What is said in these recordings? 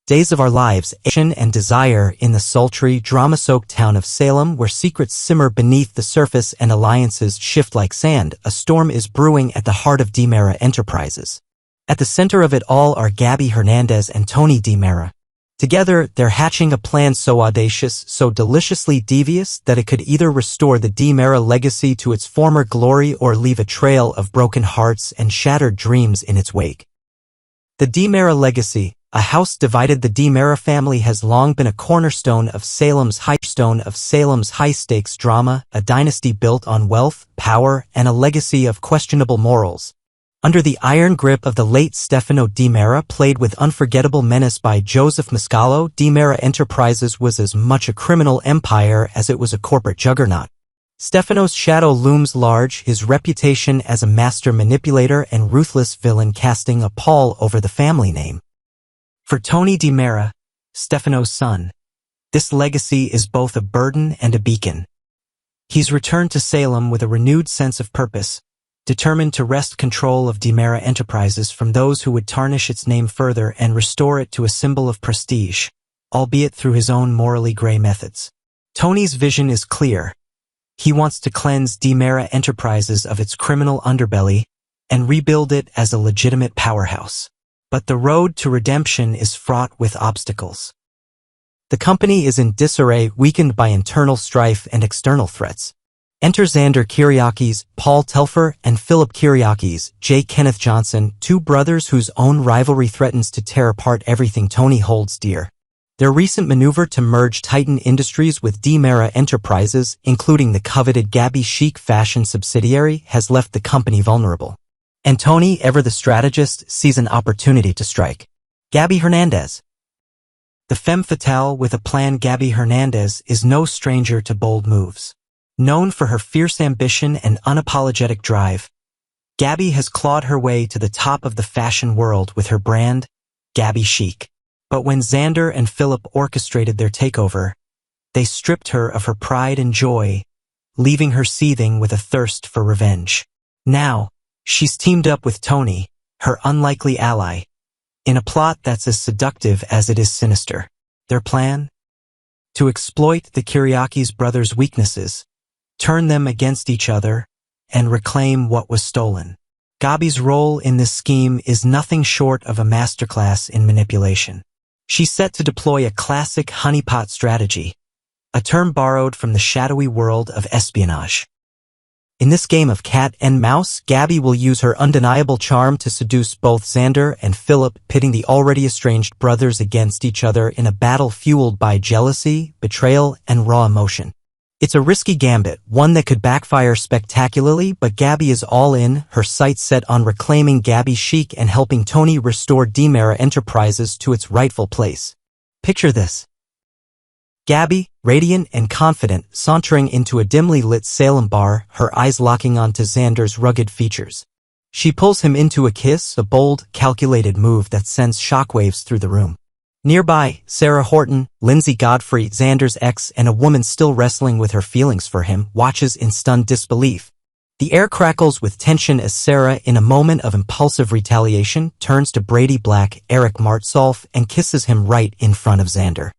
Days of Our Lives, action and desire in the sultry, drama-soaked town of Salem where secrets simmer beneath the surface and alliances shift like sand, a storm is brewing at the heart of Dimera Enterprises. At the center of it all are Gabi Hernandez and Tony Dimera. Together, they're hatching a plan so audacious, so deliciously devious that it could either restore the Dimera legacy to its former glory or leave a trail of broken hearts and shattered dreams in its wake. The Dimera legacy. A house divided. The Dimera family has long been a cornerstone of Salem's high-stakes drama, a dynasty built on wealth, power, and a legacy of questionable morals. Under the iron grip of the late Stefano Dimera, played with unforgettable menace by Joseph Mascalo, Dimera Enterprises was as much a criminal empire as it was a corporate juggernaut. Stefano's shadow looms large, his reputation as a master manipulator and ruthless villain casting a pall over the family name. For Tony Dimera, Stefano's son, this legacy is both a burden and a beacon. He's returned to Salem with a renewed sense of purpose, determined to wrest control of Dimera Enterprises from those who would tarnish its name further and restore it to a symbol of prestige, albeit through his own morally gray methods. Tony's vision is clear. He wants to cleanse Dimera Enterprises of its criminal underbelly and rebuild it as a legitimate powerhouse. But the road to redemption is fraught with obstacles. The company is in disarray, weakened by internal strife and external threats. Enter Xander Kiriakis, Paul Telfer, and Philip Kiriakis, J. Kenneth Johnson, two brothers whose own rivalry threatens to tear apart everything Tony holds dear. Their recent maneuver to merge Titan Industries with Dimera Enterprises, including the coveted Gabi chic fashion subsidiary, has left the company vulnerable. And Tony, ever the strategist, sees an opportunity to strike. Gabi Hernandez. The femme fatale with a plan. Gabi Hernandez is no stranger to bold moves. Known for her fierce ambition and unapologetic drive, Gabi has clawed her way to the top of the fashion world with her brand, Gabi Chic. But when Xander and Phillip orchestrated their takeover, they stripped her of her pride and joy, leaving her seething with a thirst for revenge. Now, she's teamed up with Tony, her unlikely ally, in a plot that's as seductive as it is sinister. Their plan? To exploit the Kiriakis brothers' weaknesses, turn them against each other, and reclaim what was stolen. Gabi's role in this scheme is nothing short of a masterclass in manipulation. She's set to deploy a classic honeypot strategy, a term borrowed from the shadowy world of espionage. In this game of cat and mouse, Gabi will use her undeniable charm to seduce both Xander and Phillip, pitting the already estranged brothers against each other in a battle fueled by jealousy, betrayal, and raw emotion. It's a risky gambit, one that could backfire spectacularly, but Gabi is all in, her sights set on reclaiming Gabi Chic and helping Tony restore Dimera Enterprises to its rightful place. Picture this. Gabi, radiant and confident, sauntering into a dimly lit Salem bar, her eyes locking onto Xander's rugged features. She pulls him into a kiss, a bold, calculated move that sends shockwaves through the room. Nearby, Sarah Horton, Lindsay Godfrey, Xander's ex, and a woman still wrestling with her feelings for him, watches in stunned disbelief. The air crackles with tension as Sarah, in a moment of impulsive retaliation, turns to Brady Black, Eric Martsolf, and kisses him right in front of Xander.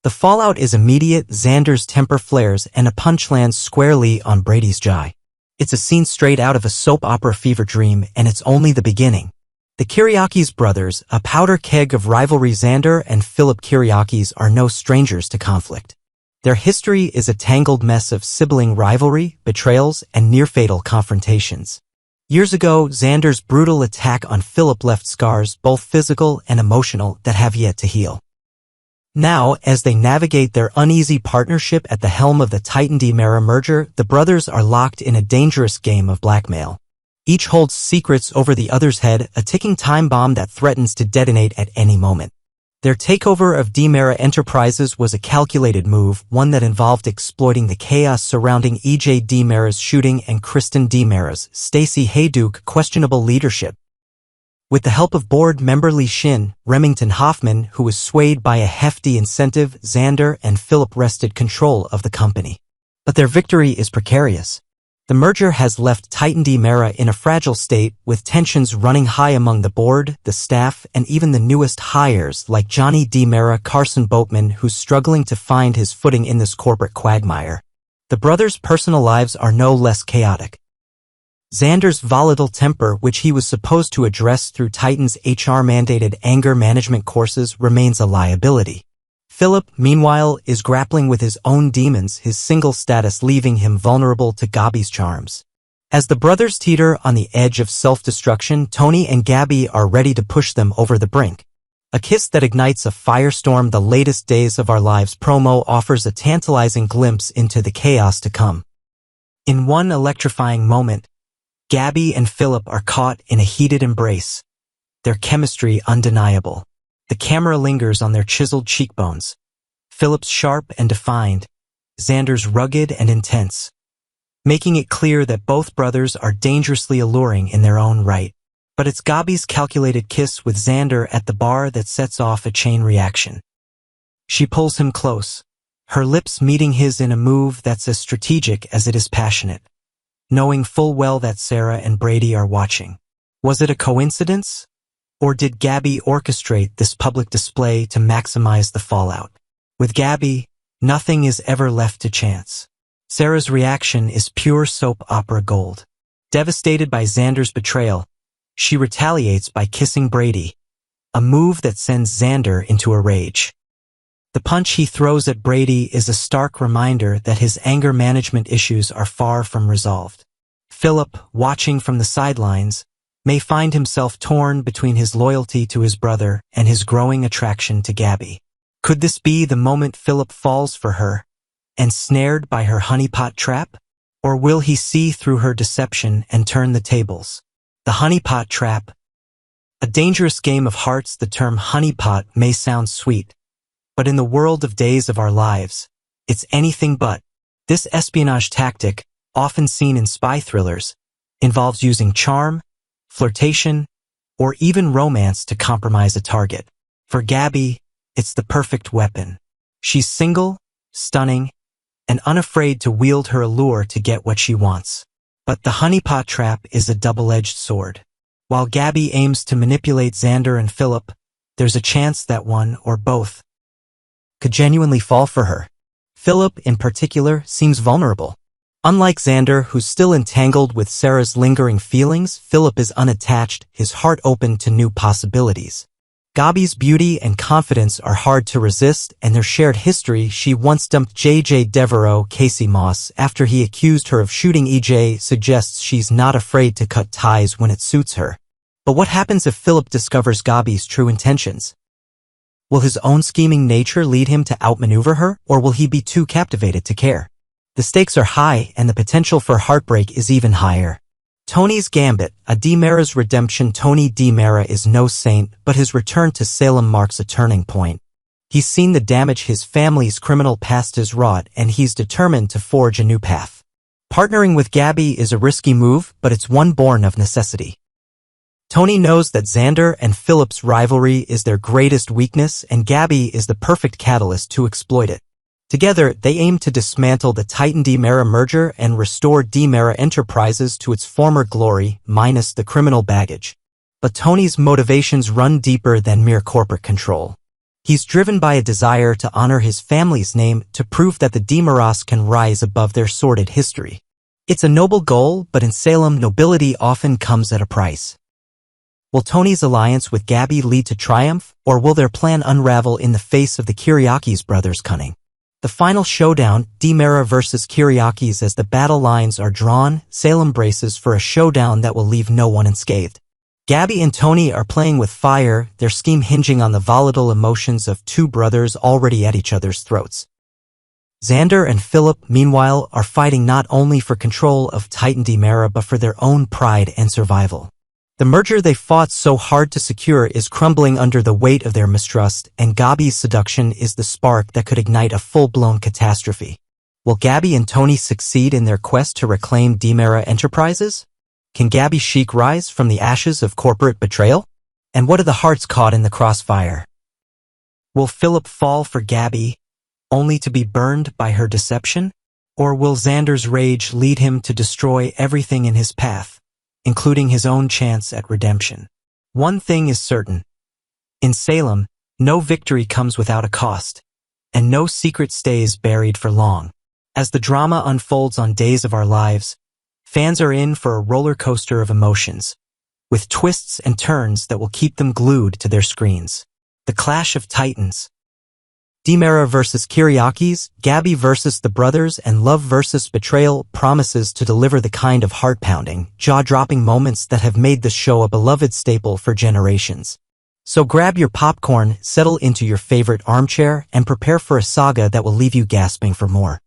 The fallout is immediate. Xander's temper flares and a punch lands squarely on Brady's jaw. It's a scene straight out of a soap opera fever dream, and it's only the beginning. The Kiriakis brothers, a powder keg of rivalry. Xander and Phillip Kiriakis are no strangers to conflict. Their history is a tangled mess of sibling rivalry, betrayals, and near-fatal confrontations. Years ago, Xander's brutal attack on Phillip left scars, both physical and emotional, that have yet to heal. Now, as they navigate their uneasy partnership at the helm of the Titan-Dimera merger, the brothers are locked in a dangerous game of blackmail. Each holds secrets over the other's head, a ticking time bomb that threatens to detonate at any moment. Their takeover of Dimera Enterprises was a calculated move, one that involved exploiting the chaos surrounding E.J. Dimera's shooting and Kristen Dimera's, Stacey Hayduke, questionable leadership. With the help of board member Lee Shin, Remington Hoffman, who was swayed by a hefty incentive, Xander and Phillip wrested control of the company. But their victory is precarious. The merger has left Titan Dimera in a fragile state, with tensions running high among the board, the staff, and even the newest hires like Johnny Dimera Carson Boatman, who's struggling to find his footing in this corporate quagmire. The brothers' personal lives are no less chaotic. Xander's volatile temper, which he was supposed to address through Titan's HR-mandated anger management courses, remains a liability. Phillip, meanwhile, is grappling with his own demons, his single status leaving him vulnerable to Gabi's charms. As the brothers teeter on the edge of self-destruction, Tony and Gabi are ready to push them over the brink. A kiss that ignites a firestorm. The latest days of our lives promo offers a tantalizing glimpse into the chaos to come. In one electrifying moment, Gabi and Phillip are caught in a heated embrace, their chemistry undeniable. The camera lingers on their chiseled cheekbones, Phillip's sharp and defined, Xander's rugged and intense, making it clear that both brothers are dangerously alluring in their own right. But it's Gabi's calculated kiss with Xander at the bar that sets off a chain reaction. She pulls him close, her lips meeting his in a move that's as strategic as it is passionate, knowing full well that Sarah and Brady are watching. Was it a coincidence? Or did Gabi orchestrate this public display to maximize the fallout? With Gabi, nothing is ever left to chance. Sarah's reaction is pure soap opera gold. Devastated by Xander's betrayal, she retaliates by kissing Brady, a move that sends Xander into a rage. The punch he throws at Brady is a stark reminder that his anger management issues are far from resolved. Phillip, watching from the sidelines, may find himself torn between his loyalty to his brother and his growing attraction to Gabi. Could this be the moment Phillip falls for her, ensnared by her honeypot trap? Or will he see through her deception and turn the tables? The honeypot trap. A dangerous game of hearts. The term honeypot may sound sweet, but in the world of days of our lives, it's anything but. This espionage tactic, often seen in spy thrillers, involves using charm, flirtation, or even romance to compromise a target. For Gabi, it's the perfect weapon. She's single, stunning, and unafraid to wield her allure to get what she wants. But the honeypot trap is a double-edged sword. While Gabi aims to manipulate Xander and Phillip, there's a chance that one or both could genuinely fall for her. Phillip, in particular, seems vulnerable. Unlike Xander, who's still entangled with Sarah's lingering feelings, Phillip is unattached, his heart open to new possibilities. Gabi's beauty and confidence are hard to resist, and their shared history. She once dumped J.J. Devereaux, Casey Moss, after he accused her of shooting E.J. suggests she's not afraid to cut ties when it suits her. But what happens if Phillip discovers Gabi's true intentions? Will his own scheming nature lead him to outmaneuver her, or will he be too captivated to care? The stakes are high, and the potential for heartbreak is even higher. Tony's Gambit, a Dimera's redemption. Tony Dimera is no saint, but his return to Salem marks a turning point. He's seen the damage his family's criminal past has wrought, and he's determined to forge a new path. Partnering with Gabi is a risky move, but it's one born of necessity. Tony knows that Xander and Phillip's rivalry is their greatest weakness, and Gabi is the perfect catalyst to exploit it. Together, they aim to dismantle the Titan Dimera merger and restore Dimera Enterprises to its former glory, minus the criminal baggage. But Tony's motivations run deeper than mere corporate control. He's driven by a desire to honor his family's name, to prove that the Dimeras can rise above their sordid history. It's a noble goal, but in Salem, nobility often comes at a price. Will Tony's alliance with Gabi lead to triumph, or will their plan unravel in the face of the Kiriakis brothers' cunning? The final showdown, Dimera versus Kiriakis. As the battle lines are drawn, Salem braces for a showdown that will leave no one unscathed. Gabi and Tony are playing with fire, their scheme hinging on the volatile emotions of two brothers already at each other's throats. Xander and Phillip, meanwhile, are fighting not only for control of Titan Dimera but for their own pride and survival. The merger they fought so hard to secure is crumbling under the weight of their mistrust, and Gabi's seduction is the spark that could ignite a full-blown catastrophe. Will Gabi and Tony succeed in their quest to reclaim Dimera Enterprises? Can Gabi chic rise from the ashes of corporate betrayal? And what are the hearts caught in the crossfire? Will Phillip fall for Gabi, only to be burned by her deception? Or will Xander's rage lead him to destroy everything in his path, including his own chance at redemption? One thing is certain. In Salem, no victory comes without a cost, and no secret stays buried for long. As the drama unfolds on Days of Our Lives, fans are in for a roller coaster of emotions, with twists and turns that will keep them glued to their screens. The Clash of Titans. Dimera versus Kiriakis, Gabi versus the brothers, and love versus betrayal promises to deliver the kind of heart-pounding, jaw-dropping moments that have made the show a beloved staple for generations. So grab your popcorn, settle into your favorite armchair, and prepare for a saga that will leave you gasping for more.